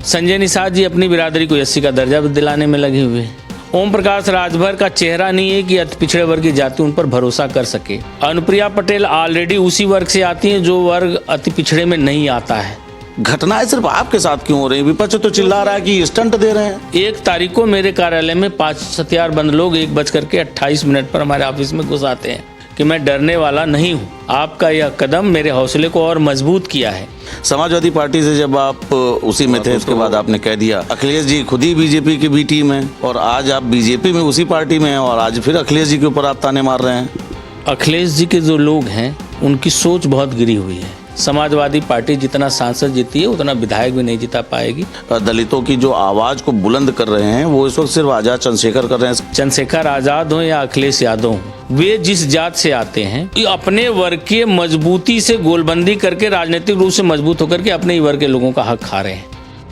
संजय निषाद जी अपनी बिरादरी को एससी का दर्जा दिलाने में लगे हुए हैं। ओम प्रकाश राजभर का चेहरा नहीं है कि अति पिछड़े वर्ग की जाति उन पर भरोसा कर सके। अनुप्रिया पटेल ऑलरेडी उसी वर्ग से आती हैं जो वर्ग अति पिछड़े में नहीं आता है। घटनाएं सिर्फ आपके साथ क्यों हो रही है? विपक्ष तो चिल्ला रहा है कि स्टंट दे रहे हैं। 1 तारीख को मेरे कार्यालय में 5 हथियारबंद लोग 1:28 पर हमारे ऑफिस में घुस आते हैं कि मैं डरने वाला नहीं हूँ। आपका यह कदम मेरे हौसले को और मजबूत किया है। समाजवादी पार्टी से जब आप उसी में थे, उसके बाद आपने कह दिया अखिलेश जी खुद ही बीजेपी की बी टीम है, और आज आप बीजेपी में उसी पार्टी में हैं और आज फिर अखिलेश जी के ऊपर आप ताने मार रहे हैं। अखिलेश जी के जो लोग हैं उनकी सोच बहुत गिरी हुई है। समाजवादी पार्टी जितना सांसद जीती है उतना विधायक भी नहीं जिता पाएगी। दलितों की जो आवाज को बुलंद कर रहे हैं वो इस वक्त सिर्फ आजाद चंद्रशेखर कर रहे हैं। चंद्रशेखर आजाद हो या अखिलेश यादव हो, वे जिस जात से आते हैं अपने वर्ग के मजबूती से गोलबंदी करके राजनीतिक रूप से मजबूत होकर के अपने ही वर्ग के लोगों का हक खा रहे हैं।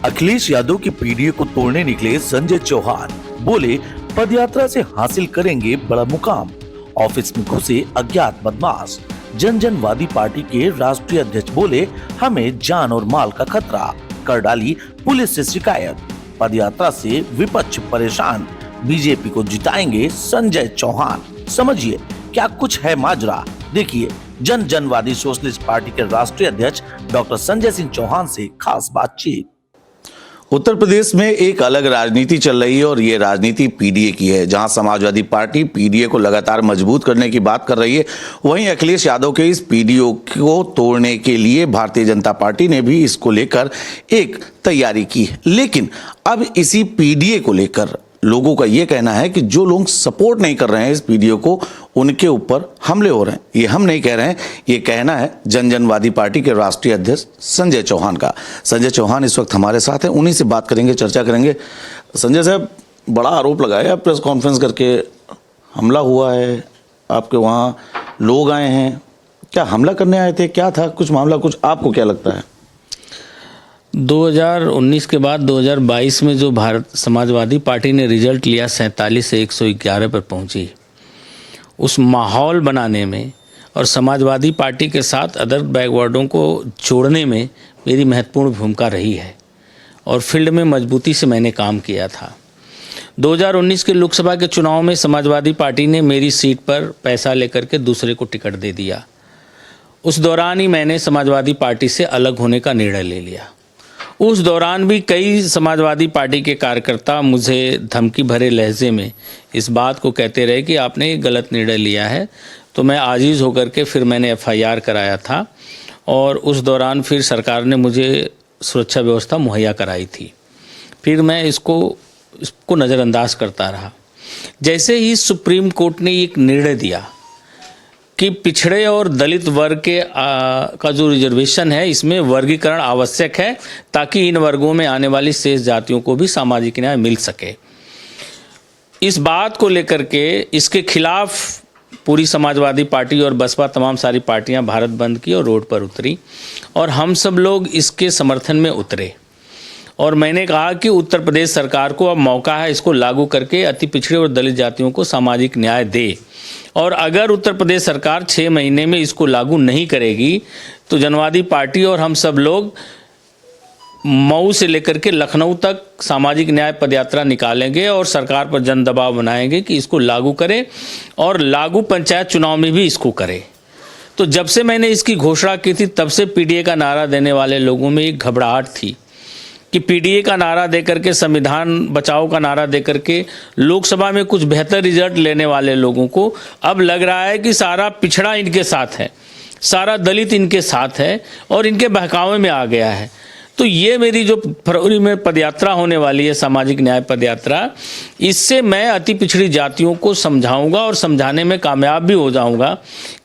अखिलेश यादव की पीडीए को तोड़ने निकले संजय चौहान बोले पदयात्रा से हासिल करेंगे बड़ा मुकाम। ऑफिस में घुसे अज्ञात बदमाश। जनवादी पार्टी के राष्ट्रीय अध्यक्ष बोले हमें जान और माल का खतरा, कर डाली पुलिस से शिकायत। पदयात्रा से विपक्ष परेशान, बीजेपी को जिताएंगे संजय चौहान। समझिए क्या कुछ है माजरा, देखिए जनवादी सोशलिस्ट पार्टी के राष्ट्रीय अध्यक्ष डॉक्टर संजय सिंह चौहान से खास बातचीत। उत्तर प्रदेश में एक अलग राजनीति चल रही है और ये राजनीति पीडीए की है। जहां समाजवादी पार्टी पीडीए को लगातार मजबूत करने की बात कर रही है, वहीं अखिलेश यादव के इस पीडीए को तोड़ने के लिए भारतीय जनता पार्टी ने भी इसको लेकर एक तैयारी की है। लेकिन अब इसी पीडीए को लेकर लोगों का ये कहना है कि जो लोग सपोर्ट नहीं कर रहे हैं इस पीडीए को, उनके ऊपर हमले हो रहे हैं। ये हम नहीं कह रहे हैं, ये कहना है जनवादी पार्टी के राष्ट्रीय अध्यक्ष संजय चौहान का। संजय चौहान इस वक्त हमारे साथ हैं, उन्हीं से बात करेंगे, चर्चा करेंगे। संजय साहब, बड़ा आरोप लगाया, प्रेस कॉन्फ्रेंस करके हमला हुआ है, आपके वहाँ लोग आए हैं, क्या हमला करने आए थे, क्या था कुछ मामला, कुछ आपको क्या लगता है? 2019 के बाद 2022 में जो भारत समाजवादी पार्टी ने रिजल्ट लिया 47 से 111 पर पहुंची, उस माहौल बनाने में और समाजवादी पार्टी के साथ अदर बैकवर्डों को जोड़ने में मेरी महत्वपूर्ण भूमिका रही है और फील्ड में मजबूती से मैंने काम किया था। 2019 के लोकसभा के चुनाव में समाजवादी पार्टी ने मेरी सीट पर पैसा लेकर के दूसरे को टिकट दे दिया। उस दौरान ही मैंने समाजवादी पार्टी से अलग होने का निर्णय ले लिया। उस दौरान भी कई समाजवादी पार्टी के कार्यकर्ता मुझे धमकी भरे लहजे में इस बात को कहते रहे कि आपने एक गलत निर्णय लिया है। तो मैं आजीज होकर के फिर मैंने एफआईआर कराया था और उस दौरान फिर सरकार ने मुझे सुरक्षा व्यवस्था मुहैया कराई थी। फिर मैं इसको नज़रअंदाज करता रहा। जैसे ही सुप्रीम कोर्ट ने एक निर्णय दिया कि पिछड़े और दलित वर्ग के का जो रिजर्वेशन है, इसमें वर्गीकरण आवश्यक है ताकि इन वर्गों में आने वाली शेष जातियों को भी सामाजिक न्याय मिल सके। इस बात को लेकर के इसके खिलाफ पूरी समाजवादी पार्टी और बसपा तमाम सारी पार्टियां भारत बंद की और रोड पर उतरी और हम सब लोग इसके समर्थन में उतरे। और मैंने कहा कि उत्तर प्रदेश सरकार को अब मौका है इसको लागू करके अति पिछड़े और दलित जातियों को सामाजिक न्याय दे। और अगर उत्तर प्रदेश सरकार 6 महीने में इसको लागू नहीं करेगी तो जनवादी पार्टी और हम सब लोग मऊ से लेकर के लखनऊ तक सामाजिक न्याय पदयात्रा निकालेंगे और सरकार पर जन दबाव बनाएंगे कि इसको लागू करें और लागू पंचायत चुनाव में भी इसको करें। तो जब से मैंने इसकी घोषणा की थी तब से पीडीए का नारा देने वाले लोगों में एक घबराहट थी कि पीडीए का नारा देकर के, संविधान बचाओ का नारा देकर के लोकसभा में कुछ बेहतर रिजल्ट लेने वाले लोगों को अब लग रहा है कि सारा पिछड़ा इनके साथ है, सारा दलित इनके साथ है और इनके बहकावे में आ गया है। तो ये मेरी जो फरवरी में पदयात्रा होने वाली है, सामाजिक न्याय पदयात्रा, इससे मैं अति पिछड़ी जातियों को समझाऊंगा और समझाने में कामयाब भी हो जाऊंगा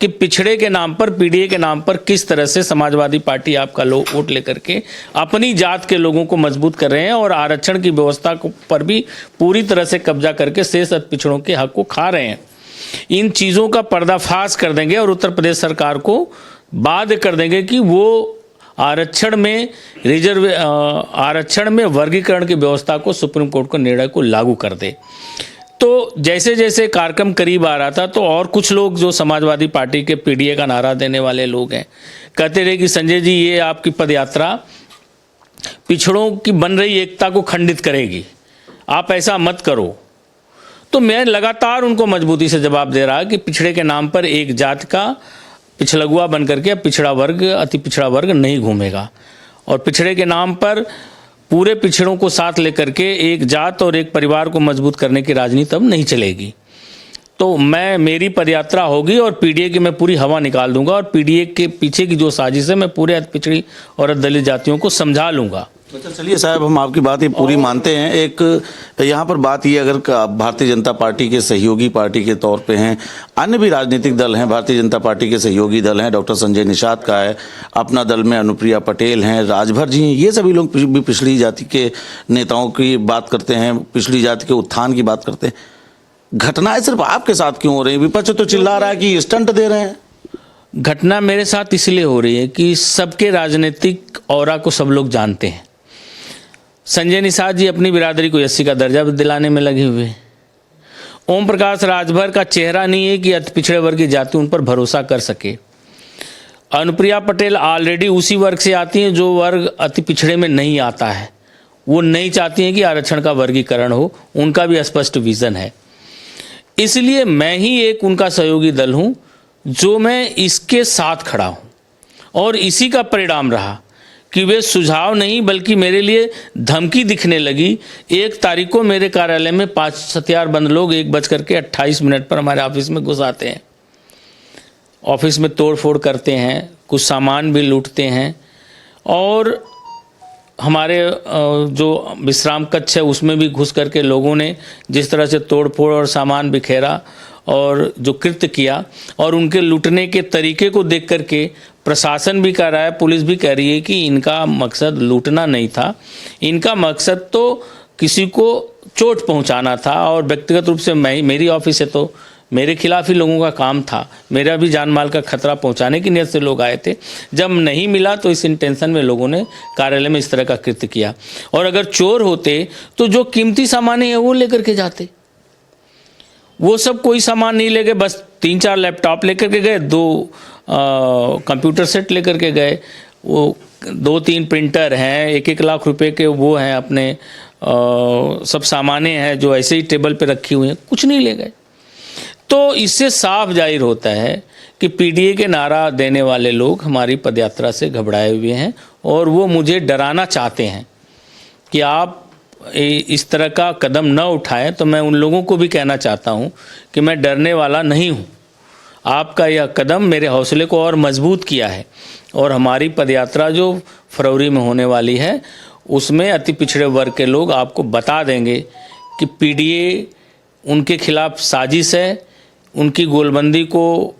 कि पिछड़े के नाम पर, पीडीए के नाम पर किस तरह से समाजवादी पार्टी आपका वोट लेकर के अपनी जात के लोगों को मजबूत कर रहे हैं और आरक्षण की व्यवस्था पर भी पूरी तरह से कब्जा करके शेष अति पिछड़ों के हक को खा रहे हैं। इन चीज़ों का पर्दाफाश कर देंगे और उत्तर प्रदेश सरकार को बाध्य कर देंगे कि वो आरक्षण में वर्गीकरण की व्यवस्था को, सुप्रीम कोर्ट को निर्णय को लागू कर दे। तो जैसे जैसे कार्यक्रम करीब आ रहा था तो और कुछ लोग जो समाजवादी पार्टी के पीडीए का नारा देने वाले लोग हैं कहते रहे कि संजय जी ये आपकी पदयात्रा पिछड़ों की बन रही एकता को खंडित करेगी, आप ऐसा मत करो। तो मैं लगातार उनको मजबूती से जवाब दे रहा कि पिछड़े के नाम पर एक जात का पिछलगुआ बन करके पिछड़ा वर्ग, अति पिछड़ा वर्ग नहीं घूमेगा, और पिछड़े के नाम पर पूरे पिछड़ों को साथ लेकर के एक जात और एक परिवार को मजबूत करने की राजनीति अब नहीं चलेगी। तो मेरी पदयात्रा होगी और पीडीए की मैं पूरी हवा निकाल दूंगा, और पीडीए के पीछे की जो साजिश है मैं पूरे पिछड़ी और दलित जातियों को समझा लूंगा। अच्छा चलिए साहब, हम आपकी बात ये पूरी मानते हैं। एक यहाँ पर बात ये, अगर भारतीय जनता पार्टी के सहयोगी पार्टी के तौर पे हैं, अन्य भी राजनीतिक दल हैं, भारतीय जनता पार्टी के सहयोगी दल हैं, डॉक्टर संजय निषाद का है, अपना दल में अनुप्रिया पटेल हैं, राजभर जी हैं, ये सभी लोग भी पिछड़ी जाति के नेताओं की बात करते हैं, पिछड़ी जाति के उत्थान की बात करते हैं। घटनाएं सिर्फ आपके साथ क्यों हो रही है? विपक्ष तो चिल्ला रहा है कि स्टंट दे रहे हैं। घटना मेरे साथ इसलिए हो रही है कि सबके राजनीतिक औरा को सब लोग जानते हैं। संजय निषाद जी अपनी बिरादरी को एससी का दर्जा दिलाने में लगे हुए हैं। ओम प्रकाश राजभर का चेहरा नहीं है कि अति पिछड़े वर्ग की जाति उन पर भरोसा कर सके। अनुप्रिया पटेल ऑलरेडी उसी वर्ग से आती हैं जो वर्ग अति पिछड़े में नहीं आता है। वो नहीं चाहती हैं कि आरक्षण का वर्गीकरण हो, उनका भी स्पष्ट विजन है। इसलिए मैं ही एक उनका सहयोगी दल हूं जो मैं इसके साथ खड़ा हूं, और इसी का परिणाम रहा कि वे सुझाव नहीं बल्कि मेरे लिए धमकी दिखने लगी। 1 तारीख को मेरे कार्यालय में 5 हथियारबंद लोग 1:28 पर हमारे ऑफिस में घुस आते हैं, ऑफिस में तोड़फोड़ करते हैं, कुछ सामान भी लूटते हैं, और हमारे जो विश्राम कक्ष है उसमें भी घुस करके लोगों ने जिस तरह से तोड़फोड़ और सामान बिखेरा और जो कृत्य किया, और उनके लूटने के तरीके को देख करके प्रशासन भी कह रहा है, पुलिस भी कह रही है कि इनका मकसद लूटना नहीं था, इनका मकसद तो किसी को चोट पहुंचाना था, और व्यक्तिगत रूप से मेरी ऑफिस है तो मेरे खिलाफ ही लोगों का काम था, मेरा भी जान माल का खतरा पहुंचाने की नीयत से लोग आए थे। जब नहीं मिला तो इस इंटेंशन में लोगों ने कार्यालय में इस तरह का कृत्य किया। और अगर चोर होते तो जो कीमती सामान है वो लेकर के जाते, वो सब कोई सामान नहीं ले गए, बस 3-4 लैपटॉप लेकर के गए, 2 कंप्यूटर सेट लेकर के गए, वो 2-3 प्रिंटर हैं, 1-1 लाख रुपए के वो हैं, अपने सब सामानें हैं जो ऐसे ही टेबल पे रखी हुई हैं, कुछ नहीं ले गए। तो इससे साफ जाहिर होता है कि पीडीए के नारा देने वाले लोग हमारी पदयात्रा से घबराए हुए हैं, और वो मुझे डराना चाहते हैं कि आप इस तरह का कदम न उठाएं। तो मैं उन लोगों को भी कहना चाहता हूं कि मैं डरने वाला नहीं हूं। आपका यह कदम मेरे हौसले को और मजबूत किया है, और हमारी पदयात्रा जो फरवरी में होने वाली है उसमें अति पिछड़े वर्ग के लोग आपको बता देंगे कि पीडीए उनके खिलाफ साजिश है, उनकी गोलबंदी को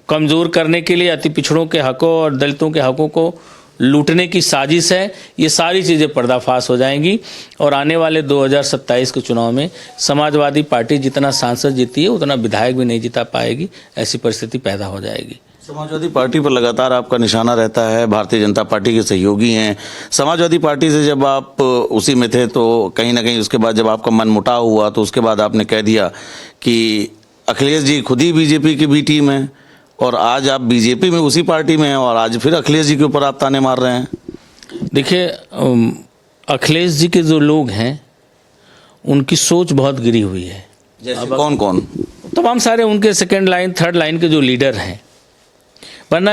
कमज़ोर करने के लिए अति पिछड़ों के हकों और दलितों के हकों को लूटने की साजिश है। ये सारी चीज़ें पर्दाफाश हो जाएंगी, और आने वाले 2027 के चुनाव में समाजवादी पार्टी जितना सांसद जीती है उतना विधायक भी नहीं जिता पाएगी, ऐसी परिस्थिति पैदा हो जाएगी। समाजवादी पार्टी पर लगातार आपका निशाना रहता है, भारतीय जनता पार्टी के सहयोगी हैं। समाजवादी पार्टी से जब आप उसी में थे तो कहीं ना कहीं उसके बाद जब आपका मन मुटाव हुआ तो उसके बाद आपने कह दिया कि अखिलेश जी खुद ही बीजेपी की बी टीम है, और आज आप बीजेपी में उसी पार्टी में हैं, और आज फिर अखिलेश जी के ऊपर आप ताने मार रहे हैं। देखिए, अखिलेश जी के जो लोग हैं उनकी सोच बहुत गिरी हुई है। जैसे कौन कौन? तमाम सारे उनके 2nd लाइन 3rd लाइन के जो लीडर हैं। वरना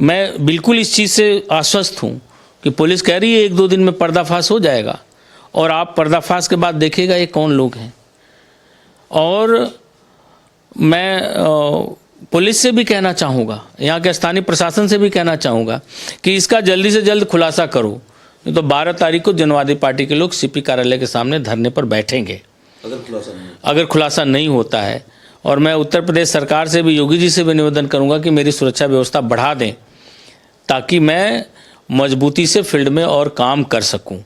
मैं बिल्कुल इस चीज़ से आश्वस्त हूँ कि पुलिस कह रही है 1-2 दिन में पर्दाफाश हो जाएगा, और आप पर्दाफाश के बाद देखिएगा ये कौन लोग हैं। और मैं पुलिस से भी कहना चाहूँगा, यहाँ के स्थानीय प्रशासन से भी कहना चाहूँगा कि इसका जल्दी से जल्द खुलासा करो, नहीं तो 12 तारीख को जनवादी पार्टी के लोग सीपी कार्यालय के सामने धरने पर बैठेंगे अगर खुलासा नहीं होता है। और मैं उत्तर प्रदेश सरकार से भी, योगी जी से भी निवेदन करूँगा कि मेरी सुरक्षा व्यवस्था बढ़ा दें, ताकि मैं मजबूती से फील्ड में और काम कर सकूं।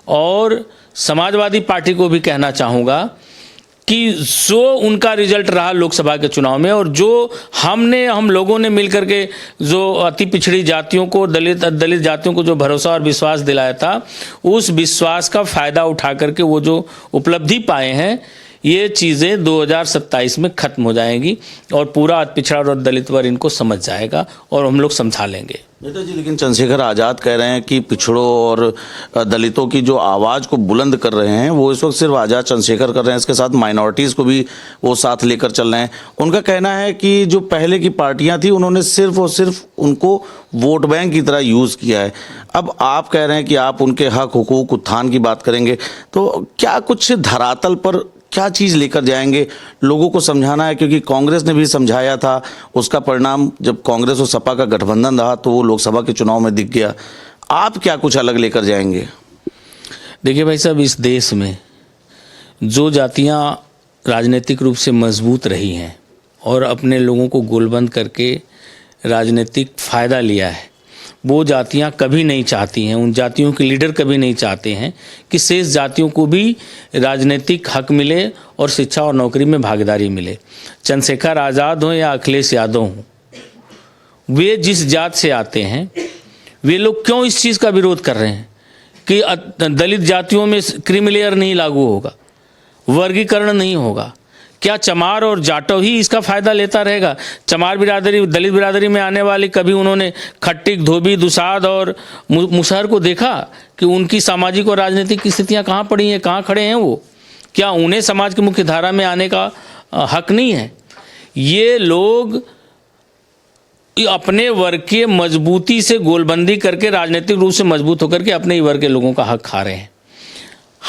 और समाजवादी पार्टी को भी कहना चाहूँगा कि जो उनका रिजल्ट रहा लोकसभा के चुनाव में, और जो हम लोगों ने मिलकर के जो अति पिछड़ी जातियों को, दलित जातियों को जो भरोसा और विश्वास दिलाया था, उस विश्वास का फ़ायदा उठा करके वो जो उपलब्धि पाए हैं, ये चीज़ें 2027 में खत्म हो जाएंगी और पूरा पिछड़ा और दलित वर्ग इनको समझ जाएगा और हम लोग समझा लेंगे। नेता जी, लेकिन चंद्रशेखर आज़ाद कह रहे हैं कि पिछड़ों और दलितों की जो आवाज़ को बुलंद कर रहे हैं वो इस वक्त सिर्फ आज़ाद चंद्रशेखर कर रहे हैं, इसके साथ माइनॉरिटीज़ को भी वो साथ लेकर चल रहे हैं। उनका कहना है कि जो पहले की पार्टियां थी उन्होंने सिर्फ और सिर्फ उनको वोट बैंक की तरह यूज़ किया है। अब आप कह रहे हैं कि आप उनके हक हुकूक उत्थान की बात करेंगे, तो क्या कुछ धरातल पर क्या चीज़ लेकर जाएंगे? लोगों को समझाना है, क्योंकि कांग्रेस ने भी समझाया था, उसका परिणाम जब कांग्रेस और सपा का गठबंधन रहा तो वो लोकसभा के चुनाव में दिख गया। आप क्या कुछ अलग लेकर जाएंगे? देखिए भाई साहब, इस देश में जो जातियां राजनीतिक रूप से मजबूत रही हैं और अपने लोगों को गोलबंद करके राजनीतिक फ़ायदा लिया है, वो जातियां कभी नहीं चाहती हैं, उन जातियों के लीडर कभी नहीं चाहते हैं कि शेष जातियों को भी राजनीतिक हक मिले और शिक्षा और नौकरी में भागीदारी मिले। चंद्रशेखर आज़ाद हों या अखिलेश यादव हों, वे जिस जात से आते हैं वे लोग क्यों इस चीज़ का विरोध कर रहे हैं कि दलित जातियों में क्रीमी लेयर नहीं लागू होगा, वर्गीकरण नहीं होगा? क्या चमार और जाटव ही इसका फ़ायदा लेता रहेगा? चमार बिरादरी, दलित बिरादरी में आने वाले, कभी उन्होंने खट्टिक, धोबी, दुसाध और मुसहर को देखा कि उनकी सामाजिक और राजनीतिक स्थितियां कहाँ पड़ी हैं, कहाँ खड़े हैं वो? क्या उन्हें समाज की मुख्य धारा में आने का हक नहीं है? ये लोग अपने वर्ग के मजबूती से गोलबंदी करके राजनीतिक रूप से मजबूत होकर के अपने ही वर्ग के लोगों का हक खा रहे हैं।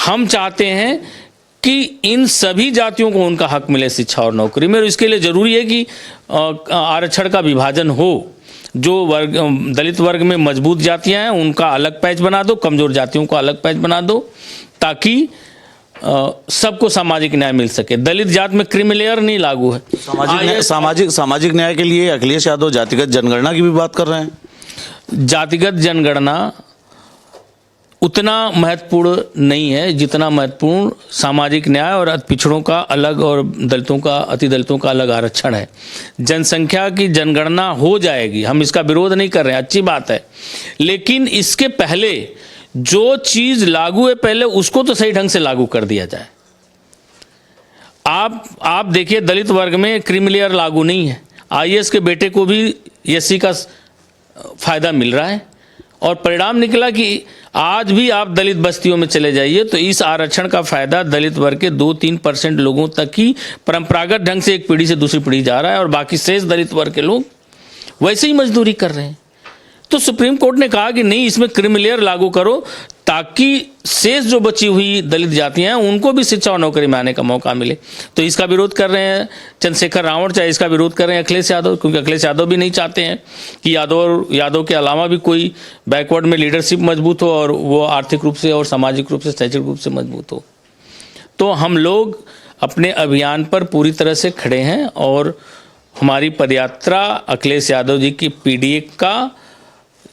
हम चाहते हैं कि इन सभी जातियों को उनका हक मिले शिक्षा और नौकरी में, और इसके लिए ज़रूरी है कि आरक्षण का विभाजन हो। जो वर्ग, दलित वर्ग में मजबूत जातियां हैं उनका अलग पैच बना दो, कमज़ोर जातियों को अलग पैच बना दो, ताकि सबको सामाजिक न्याय मिल सके। दलित जात में क्रीमी लेयर नहीं लागू है। सामाजिक न्याय के लिए अखिलेश यादव जातिगत जनगणना की भी बात कर रहे हैं। जातिगत जनगणना उतना महत्वपूर्ण नहीं है जितना महत्वपूर्ण सामाजिक न्याय और पिछड़ों का अलग और दलितों का, अति दलितों का अलग आरक्षण है। जनसंख्या की जनगणना हो जाएगी, हम इसका विरोध नहीं कर रहे हैं, अच्छी बात है, लेकिन इसके पहले जो चीज़ लागू है पहले उसको तो सही ढंग से लागू कर दिया जाए। आप देखिए, दलित वर्ग में क्रीमी लेयर लागू नहीं है, आईएएस के बेटे को भी एससी का फ़ायदा मिल रहा है, और परिणाम निकला कि आज भी आप दलित बस्तियों में चले जाइए तो इस आरक्षण का फ़ायदा दलित वर्ग के 2-3% लोगों तक ही परंपरागत ढंग से एक पीढ़ी से दूसरी पीढ़ी जा रहा है, और बाकी शेष दलित वर्ग के लोग वैसे ही मजदूरी कर रहे हैं। तो सुप्रीम कोर्ट ने कहा कि नहीं, इसमें क्रीमी लेयर लागू करो ताकि शेष जो बची हुई दलित जातियां हैं उनको भी शिक्षा और नौकरी में आने का मौका मिले। तो इसका विरोध कर रहे हैं चंद्रशेखर रावण, चाहे इसका विरोध कर रहे हैं अखिलेश यादव, क्योंकि अखिलेश यादव भी नहीं चाहते हैं कि यादव के अलावा भी कोई बैकवर्ड में लीडरशिप मजबूत हो और वो आर्थिक रूप से और सामाजिक रूप से, शैक्षिक रूप से मजबूत हो। तो हम लोग अपने अभियान पर पूरी तरह से खड़े हैं और हमारी पदयात्रा अखिलेश यादव जी की पीडीए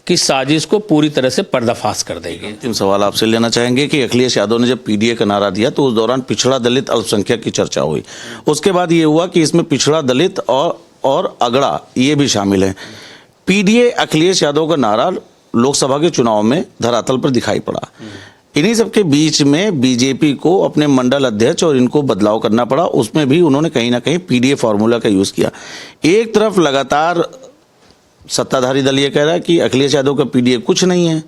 की साजिश को पूरी तरह से पर्दाफाश कर देगी। अंतिम सवाल आपसे लेना चाहेंगे कि अखिलेश यादव ने जब पीडीए का नारा दिया तो उस दौरान पिछड़ा दलित अल्पसंख्यक की चर्चा हुई, उसके बाद ये हुआ कि इसमें पिछड़ा दलित और अगड़ा ये भी शामिल है। पीडीए अखिलेश यादव का नारा लोकसभा के चुनाव में धरातल पर दिखाई पड़ा। इन्हीं सबके बीच में बीजेपी को अपने मंडल अध्यक्ष और इनको बदलाव करना पड़ा, उसमें भी उन्होंने कहीं ना कहीं पीडीए फॉर्मूला का यूज़ किया। एक तरफ लगातार सत्ताधारी दल ये कह रहा है कि अखिलेश यादव का पीडीए कुछ नहीं है,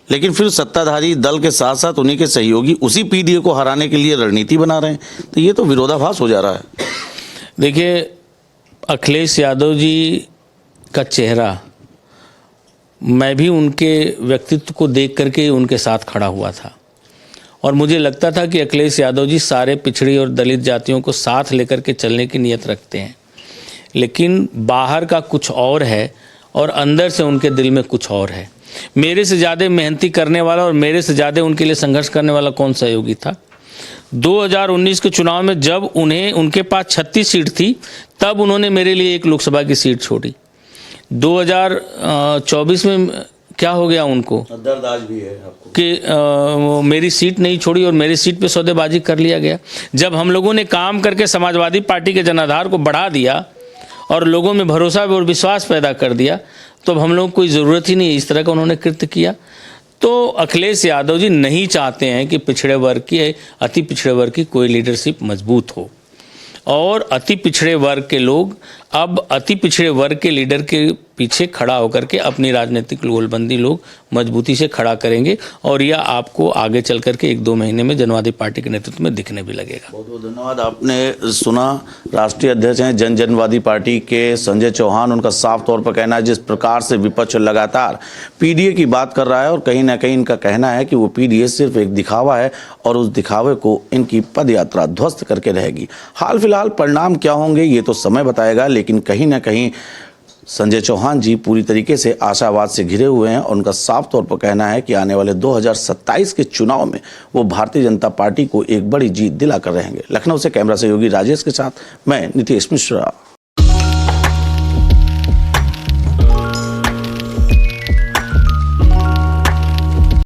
लेकिन फिर सत्ताधारी दल के साथ साथ उन्हीं के सहयोगी उसी पीडीए को हराने के लिए रणनीति बना रहे हैं। तो ये तो विरोधाभास हो जा रहा है। देखिए, अखिलेश यादव जी का चेहरा, मैं भी उनके व्यक्तित्व को देख करके उनके साथ खड़ा हुआ था, और मुझे लगता था कि अखिलेश यादव जी सारे पिछड़ी और दलित जातियों को साथ लेकर के चलने की नीयत रखते हैं, लेकिन बाहर का कुछ और है और अंदर से उनके दिल में कुछ और है। मेरे से ज़्यादा मेहनती करने वाला और मेरे से ज़्यादा उनके लिए संघर्ष करने वाला कौन सहयोगी था? 2019 के चुनाव में जब उनके पास 36 सीट थी, तब उन्होंने मेरे लिए एक लोकसभा की सीट छोड़ी। 2024 में क्या हो गया उनको, दर्द आज भी है आपको कि मेरी सीट नहीं छोड़ी और मेरी सीट पे सौदेबाजी कर लिया गया। जब हम लोगों ने काम करके समाजवादी पार्टी के जनाधार को बढ़ा दिया और लोगों में भरोसा और विश्वास पैदा कर दिया, तो अब हम लोगों को कोई ज़रूरत ही नहीं है इस तरह का उन्होंने कृत्य किया। तो अखिलेश यादव जी नहीं चाहते हैं कि पिछड़े वर्ग की, अति पिछड़े वर्ग की कोई लीडरशिप मजबूत हो, और अति पिछड़े वर्ग के लोग अब अति पिछड़े वर्ग के लीडर के पीछे खड़ा होकर के अपनी राजनीतिक गोलबंदी लोग मजबूती से खड़ा करेंगे, और यह आपको आगे चल करके 1-2 महीने में जनवादी पार्टी के नेतृत्व में दिखने भी लगेगा। बहुत बहुत धन्यवाद। आपने सुना, राष्ट्रीय अध्यक्ष हैं जनवादी पार्टी के संजय चौहान। उनका साफ तौर पर कहना है जिस प्रकार से विपक्ष लगातार पीडीए की बात कर रहा है, और कहीं ना कहीं इनका कहना है कि वो पीडीए सिर्फ एक दिखावा है और उस दिखावे को इनकी पदयात्रा ध्वस्त करके रहेगी। हाल फिलहाल परिणाम क्या होंगे ये तो समय बताएगा, लेकिन कहीं ना कहीं संजय चौहान जी पूरी तरीके से आशावाद से घिरे हुए हैं, और उनका साफ तौर पर कहना है कि आने वाले 2027 के चुनाव में वो भारतीय जनता पार्टी को एक बड़ी जीत दिलाकर रहेंगे। लखनऊ से कैमरा सहयोगी राजेश के साथ मैं नितेश मिश्रा।